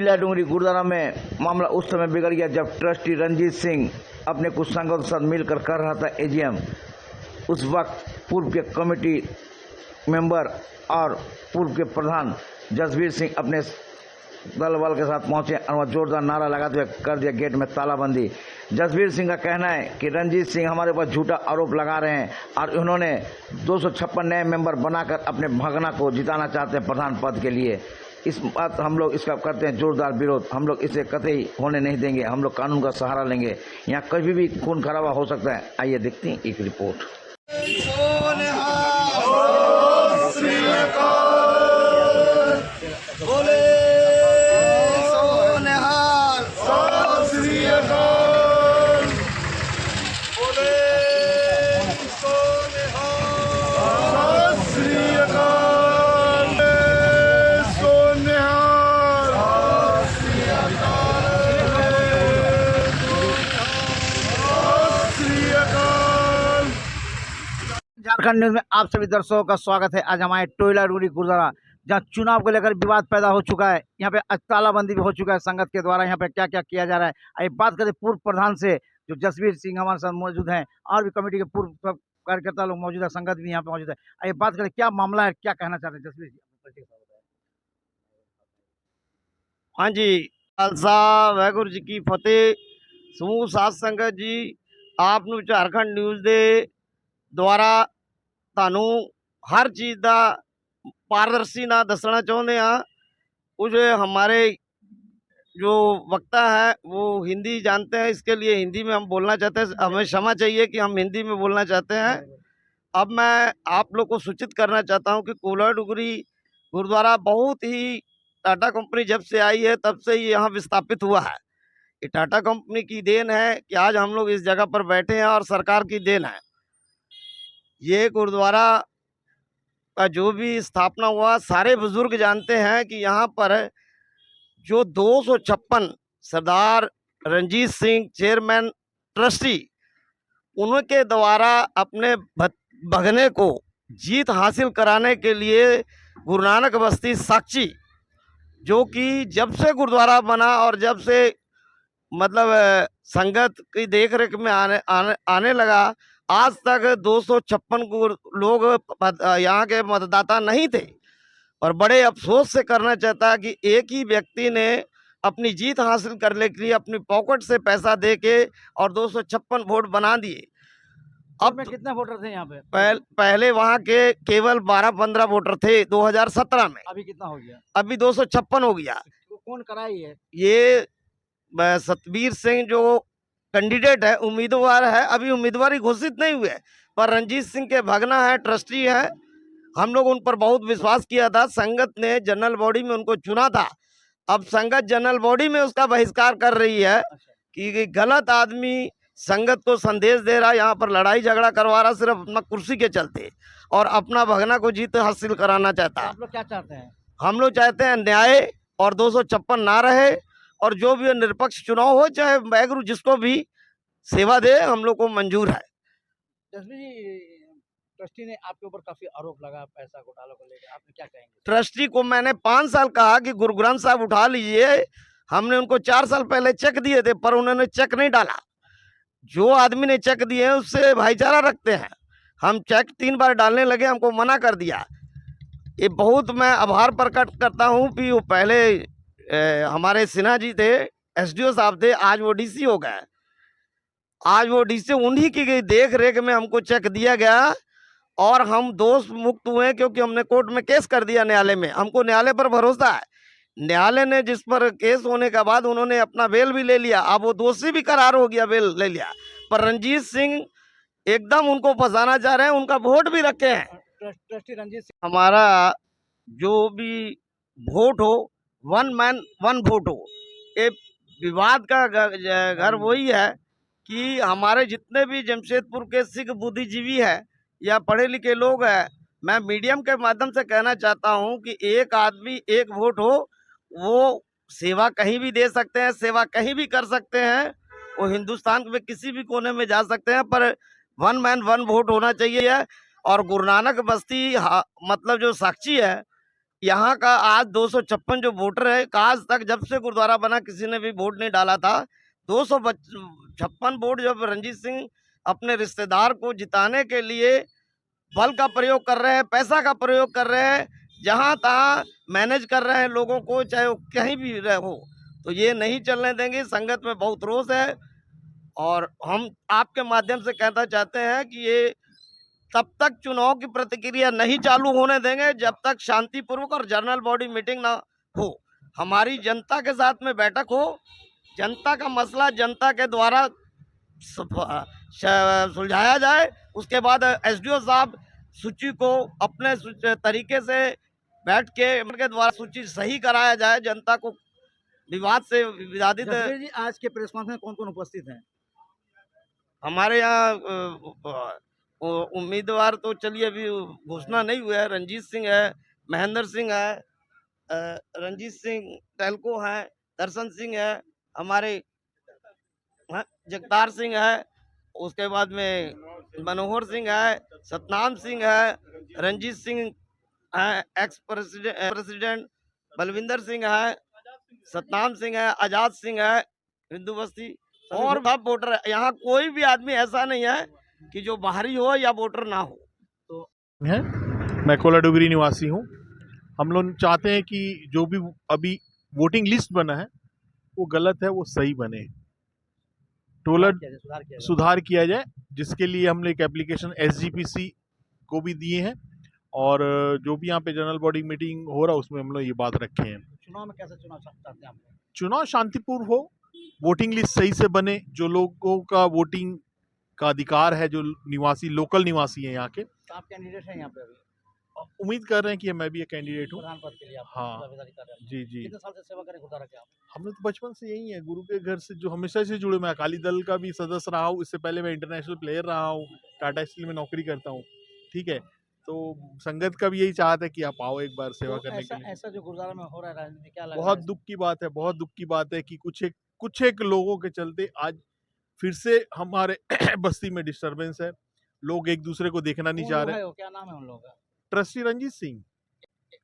टोलिया डूंगरी गुरुद्वारा में मामला उस समय बिगड़ गया जब ट्रस्टी रंजीत सिंह अपने कुछ संगत के साथ मिलकर कर रहा था एजीएम। उस वक्त पूर्व के कमेटी मेंबर और पूर्व के प्रधान जसवीर सिंह अपने दल बल के साथ पहुंचे और वह जोरदार नारा लगाते हुए कर दिया गेट में तालाबंदी। जसवीर सिंह का कहना है कि रंजीत सिंह हमारे ऊपर झूठा आरोप लगा रहे हैं और उन्होंने 256 नए मेंबर बनाकर अपने भगना को जिताना चाहते हैं प्रधान पद के लिए। इस बात हम लोग इसका करते हैं जोरदार विरोध। हम लोग इसे कतई होने नहीं देंगे। हम लोग कानून का सहारा लेंगे। यहाँ कभी भी खून खराबा हो सकता है। आइए देखते हैं एक रिपोर्ट। झारखंड न्यूज में आप सभी दर्शकों का स्वागत है। आज हमारे टोलिया डूंगरी गुरुद्वारा जहां चुनाव को लेकर विवाद पैदा हो चुका है, यहाँ पे आज तालाबंदी भी हो चुका है संगत के द्वारा। यहाँ पे क्या क्या किया जा रहा है आइए बात करें पूर्व प्रधान से जो जसवीर सिंह हमारे साथ मौजूद हैं और भी कमेटी के पूर्व सब कार्यकर्ता लोग मौजूद है, संगत भी यहाँ पे मौजूद है। आइए बात करें क्या मामला है, क्या कहना चाहते हैं जसवीर जी। हाँ जी, खालसा वाहेगुरु जी की फतेह। समूह साध संगत जी, आप ਨੂੰ झारखंड न्यूज़ ਦੇ ਦੁਆਰਾ ਤੁਹਾਨੂੰ हर चीज़ ਦਾ पारदर्शी ना दसना चाहते हैं। कुछ हमारे जो वक्ता है वो हिंदी जानते हैं, इसके लिए हिंदी में हम बोलना चाहते हैं। हमें क्षमा चाहिए कि हम हिंदी में बोलना चाहते हैं। अब मैं आप लोग को सूचित करना चाहता हूं कि टोलिया डूंगरी गुरुद्वारा बहुत ही टाटा कंपनी जब से आई है तब से ये यहाँ विस्थापित हुआ है। ये टाटा कंपनी की देन है कि आज हम लोग इस जगह पर बैठे हैं और सरकार की देन है। ये गुरुद्वारा का जो भी स्थापना हुआ, सारे बुजुर्ग जानते हैं कि यहाँ पर जो 256 सरदार रंजीत सिंह चेयरमैन ट्रस्टी, उनके द्वारा अपने भगने को जीत हासिल कराने के लिए गुरु नानक बस्ती साक्षी, जो कि जब से गुरुद्वारा बना और जब से मतलब संगत की देख रेख में आने लगा, आज तक 256 लोग यहाँ के मतदाता नहीं थे। और बड़े अफसोस से करना चाहता है कि एक ही व्यक्ति ने अपनी जीत हासिल करने के लिए अपनी पॉकेट से पैसा दे के और 256 वोट बना दिए। अब में कितने वोटर थे यहाँ पे? पहले वहाँ के केवल 12-15 वोटर थे 2017 में। अभी कितना हो गया? अभी 256 हो गया। तो कौन कराई है? ये सतबीर सिंह जो कैंडिडेट है, उम्मीदवार है, अभी उम्मीदवारी घोषित नहीं हुए, पर रंजीत सिंह के भगना है, ट्रस्टी है। हम लोग उन पर बहुत विश्वास किया था। संगत ने जनरल बॉडी में उनको चुना था। अब संगत जनरल बॉडी में उसका बहिष्कार कर रही है कि गलत आदमी संगत को संदेश दे रहा है, यहाँ पर लड़ाई झगड़ा करवा रहा, सिर्फ अपना कुर्सी के चलते, और अपना भगना को जीत हासिल कराना चाहता है। आप लोग क्या चाहते हैं? हम लोग चाहते हैं न्याय और 256 ना रहे, और जो भी निष्पक्ष चुनाव हो, चाहे वाहेगुरु जिसको भी सेवा दे, हम लोग को मंजूर है। ट्रस्टी ने आपके ऊपर काफी आरोप लगा पैसा घोटाला को लेकर, आपने क्या कहेंगे? ट्रस्टी को मैंने 5 साल कहा कि गुरु ग्रंथ साहब उठा लीजिए। हमने उनको 4 साल पहले चेक दिए थे, पर उन्होंने चेक नहीं डाला। जो आदमी ने चेक दिए उससे भाईचारा रखते हैं। हम चेक 3 बार डालने लगे, हमको मना कर दिया। ये बहुत मैं आभार प्रकट करता हूँ कि वो पहले हमारे सिन्हा जी थे, एसडीओ साहब थे, आज वो डीसी हो गए। आज वो डीसी, उन्हीं की देख रेख में हमको चेक दिया गया और हम दोष मुक्त हुए, क्योंकि हमने कोर्ट में केस कर दिया न्यायालय में। हमको न्यायालय पर भरोसा है। न्यायालय ने जिस पर केस होने के बाद उन्होंने अपना बेल भी ले लिया। अब वो दोषी भी करार हो गया, बेल ले लिया। पर रंजीत सिंह एकदम उनको फंसाना चाह रहे हैं, उनका वोट भी रखे हैं। ट्रस्टी रंजीत सिंह, हमारा जो भी वोट हो, 1 मैन 1 वोट हो। ये विवाद का घर वही है कि हमारे जितने भी जमशेदपुर के सिख बुद्धिजीवी है या पढ़े लिखे लोग हैं, मैं मीडियम के माध्यम से कहना चाहता हूं कि एक आदमी एक वोट हो। वो सेवा कहीं भी दे सकते हैं, सेवा कहीं भी कर सकते हैं, वो हिंदुस्तान में किसी भी कोने में जा सकते हैं, पर 1 मैन 1 वोट होना चाहिए। और गुरु नानक बस्ती मतलब जो साक्षी है, यहाँ का आज 256 जो वोटर है, आज तक जब से गुरुद्वारा बना किसी ने भी वोट नहीं डाला था। 256 वोट जब रंजीत सिंह अपने रिश्तेदार को जिताने के लिए बल का प्रयोग कर रहे हैं, पैसा का प्रयोग कर रहे हैं, जहां तहां मैनेज कर रहे हैं लोगों को, चाहे वो कहीं भी रहे हो, तो ये नहीं चलने देंगे। संगत में बहुत रोष है और हम आपके माध्यम से कहना चाहते हैं कि ये तब तक चुनाव की प्रतिक्रिया नहीं चालू होने देंगे जब तक शांतिपूर्वक और जनरल बॉडी मीटिंग ना हो। हमारी जनता के साथ में बैठक हो, जनता का मसला जनता के द्वारा सुलझाया जाए। उसके बाद एसडीओ साहब सूची को अपने तरीके से बैठ के उनके द्वारा सूची सही कराया जाए, जनता को विवाद से विवादित। जसवीर जी, आज के प्रेस कॉन्फ्रेंस में कौन कौन उपस्थित हैं? हमारे यहाँ उम्मीदवार तो चलिए अभी घोषणा नहीं हुआ है। रंजीत सिंह है, महेंद्र सिंह है, रंजीत सिंह टेलको है, दर्शन सिंह है, हमारे जगतार सिंह है, उसके बाद में मनोहर सिंह है, सतनाम सिंह है, रंजीत सिंह है, एक्स प्रेसिडेंट बलविंदर सिंह है, सतनाम सिंह है, आजाद सिंह है, हिंदू बस्ती और सब वोटर है। यहाँ कोई भी आदमी ऐसा नहीं है कि जो बाहरी हो या वोटर ना हो। है, मैं कोलाडुगरी निवासी हूँ। हम लोग चाहते हैं कि जो भी अभी वोटिंग लिस्ट बना है वो गलत है, वो सही बने, सुधार किया जाए, जिसके लिए हमने एक एप्लीकेशन एसजीपीसी को भी दिए हैं और जो भी यहाँ पे जनरल बॉडी मीटिंग हो रहा है उसमें हम लोग ये बात रखे हैं। चुनाव में कैसा चुनाव चाहते हैं आप? चुनाव शांतिपूर्ण हो, वोटिंग लिस्ट सही से बने, जो लोगों का वोटिंग का अधिकार है, जो निवासी लोकल निवासी हैं यहाँ के। तो आप कैंडिडेट हैं यहाँ पे? अभी उम्मीद कर रहे हैं कि मैं भी एक कैंडिडेट हूँ प्रधान पद के लिए आप हाँ दावेदारी कर रहे हैं। जी जी। कितने साल से सेवा करें गुरुद्वारा के आप? हमने तो बचपन से यही है, गुरु के घर से जो हमेशा से जुड़े। मैं अकाली दल का भी सदस्य रहा हूँ, इससे पहले मैं इंटरनेशनल प्लेयर रहा हूँ, टाटा स्टील में नौकरी करता हूँ। ठीक है, तो संगत का भी यही चाहत है कि आप आओ एक बार सेवा करने के लिए। ऐसा जो गुरुद्वारा में हो रहा है राजनीति, क्या लग रहा है? बहुत दुख की बात है, बहुत दुख की बात है कि कुछ एक लोगों के चलते आज फिर से हमारे बस्ती में डिस्टरबेंस है। लोग एक दूसरे को देखना नहीं चाह रहे। क्या नाम है उन लोगों का? ट्रस्टी रंजीत सिंह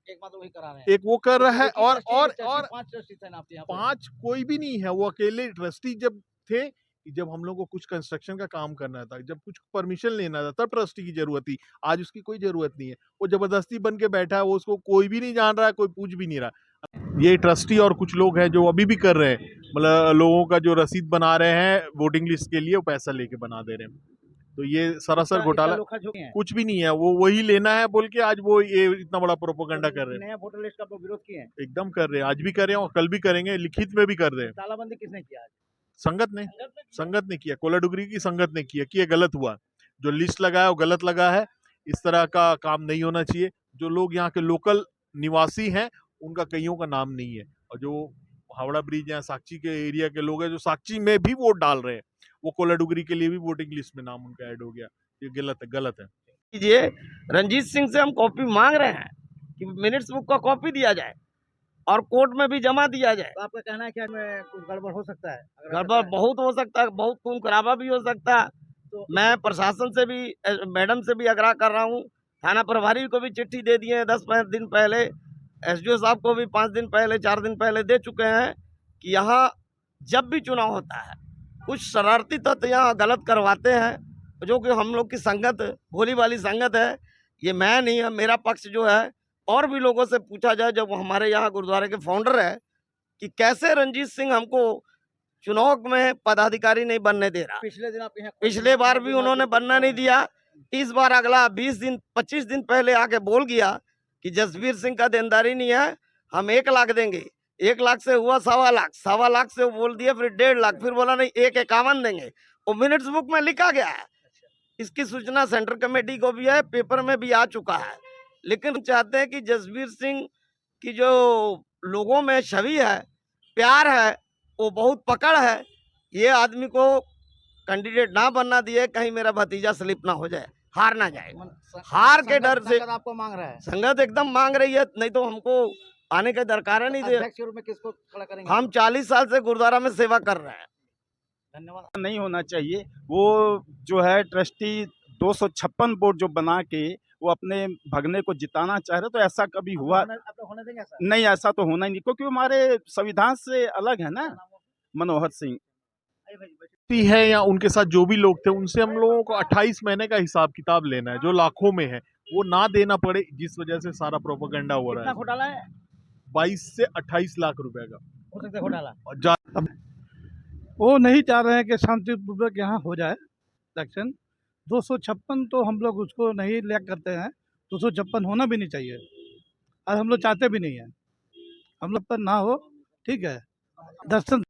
एक बात वही करा रहे हैं, एक वो कर रहा है और 5 ट्रस्टी थे ना आपके यहाँ पे? 5 कोई भी नहीं है, वो अकेले ट्रस्टी जब थे, जब हम लोग को कुछ कंस्ट्रक्शन का काम करना था, जब कुछ परमिशन लेना था, तब ट्रस्टी की जरूरत थी। आज उसकी कोई जरूरत नहीं है, वो जबरदस्ती बन के बैठा है, वो उसको कोई भी नहीं जान रहा है, कोई पूछ भी नहीं रहा। ये ट्रस्टी और कुछ लोग हैं जो अभी भी कर रहे हैं, मतलब लोगों का जो रसीद बना रहे हैं वोटिंग लिस्ट के लिए, वो पैसा लेके बना दे रहे हैं। तो ये सरासर घोटाला कुछ भी नहीं है, वो वही लेना है बोल के आज वो ये इतना बड़ा प्रोपोगंडा कर रहे हैं। नया वोटर लिस्ट का आप विरोध किए हैं? एकदम कर रहे हैं, आज भी कर रहे हैं और कल भी करेंगे, लिखित में भी कर रहे हैं। तालाबंदी किसने किया आज? संगत ने किया, कोलाडुगरी की संगत ने किया कि ये गलत हुआ, जो लिस्ट लगाया वो गलत लगा है। इस तरह का काम नहीं होना चाहिए। जो लोग यहाँ के लोकल निवासी हैं उनका कईयों का नाम नहीं है, और जो हावड़ा ब्रिज या साक्षी के एरिया के लोग हैं जो साक्षी में भी वोट डाल रहे हैं, वो कोलाडुगरी के लिए भी वोटिंग लिस्ट में नाम उनका ऐड हो गया। ये गलत है। कीजिए, रंजीत सिंह से हम कॉपी मांग रहे हैं कि मिनट्स बुक का कॉपी दिया जाए और कोर्ट में भी जमा दिया जाए। तो आपका कहना है कि कुछ गड़बड़ हो सकता है? गड़बड़ बहुत हो सकता है, बहुत खून खराबा भी हो सकता है। तो मैं प्रशासन से भी, मैडम से भी आग्रह कर रहा हूँ, थाना प्रभारी को भी चिट्ठी दे दिए हैं 10 दिन पहले, एसडीओ साहब को भी 5 दिन पहले 4 दिन पहले दे चुके हैं कि यहाँ जब भी चुनाव होता है कुछ शरारती तत्व यहाँ गलत करवाते हैं, जो कि हम लोग की संगत भोली वाली संगत है। ये मैं नहीं है, मेरा पक्ष जो है, और भी लोगों से पूछा जाए जब हमारे यहाँ गुरुद्वारे के फाउंडर है कि कैसे रंजीत सिंह हमको चुनाव में पदाधिकारी नहीं बनने दे रहा। पिछले बार भी उन्होंने बनना नहीं दिया, इस बार अगला 25 दिन पहले आके बोल गया कि जसवीर सिंह का देनदारी नहीं है, हम 1 लाख देंगे। 1 लाख से हुआ 1.25 लाख से वो बोल दिया, फिर 1.5 लाख, फिर बोला नहीं 1.51 देंगे। वो मिनट्स बुक में लिखा गया है, इसकी सूचना सेंट्रल कमेटी को भी है, पेपर में भी आ चुका है। लेकिन चाहते हैं कि जसवीर सिंह की जो लोगों में छवि है, प्यार है, वो बहुत पकड़ है, ये आदमी को कैंडिडेट ना बनना दिए, कहीं मेरा भतीजा स्लिप ना हो जाए, हार ना जाए। हार के डर से आपको मांग रहा है? संगत एकदम मांग रही है, नहीं तो हमको आने का दरकार नहीं दे। अध्यक्ष के रूप में किसको खड़ा करेंगे? हम 40 साल से गुरुद्वारा में सेवा कर रहे हैं। धन्यवाद। नहीं होना चाहिए। वो जो है ट्रस्टी 256 वोट जो बना के वो अपने भगने को जिताना चाह रहे, तो ऐसा कभी हुआ नहीं, ऐसा तो होना ही नहीं, क्योंकि वो हमारे संविधान से अलग है ना। मनोहर सिंह है या उनके साथ जो भी लोग थे उनसे हम लोगों को 28 महीने का हिसाब किताब लेना है, जो लाखों में है वो ना देना पड़े, जिस वजह से सारा प्रोपेगेंडा हो रहा है। घोटाला है 22 से 28 लाख रुपए का हो सकता है घोटाला। और जा- वो नहीं चाह रहे हैं कि शांतिपूर्वक यहाँ हो जाए इलेक्शन। 256 तो हम लोग उसको नहीं लैग करते हैं, 256 होना भी नहीं चाहिए और हम लोग चाहते भी नहीं हैं, हम लोग पर ना हो, ठीक है। दर्शन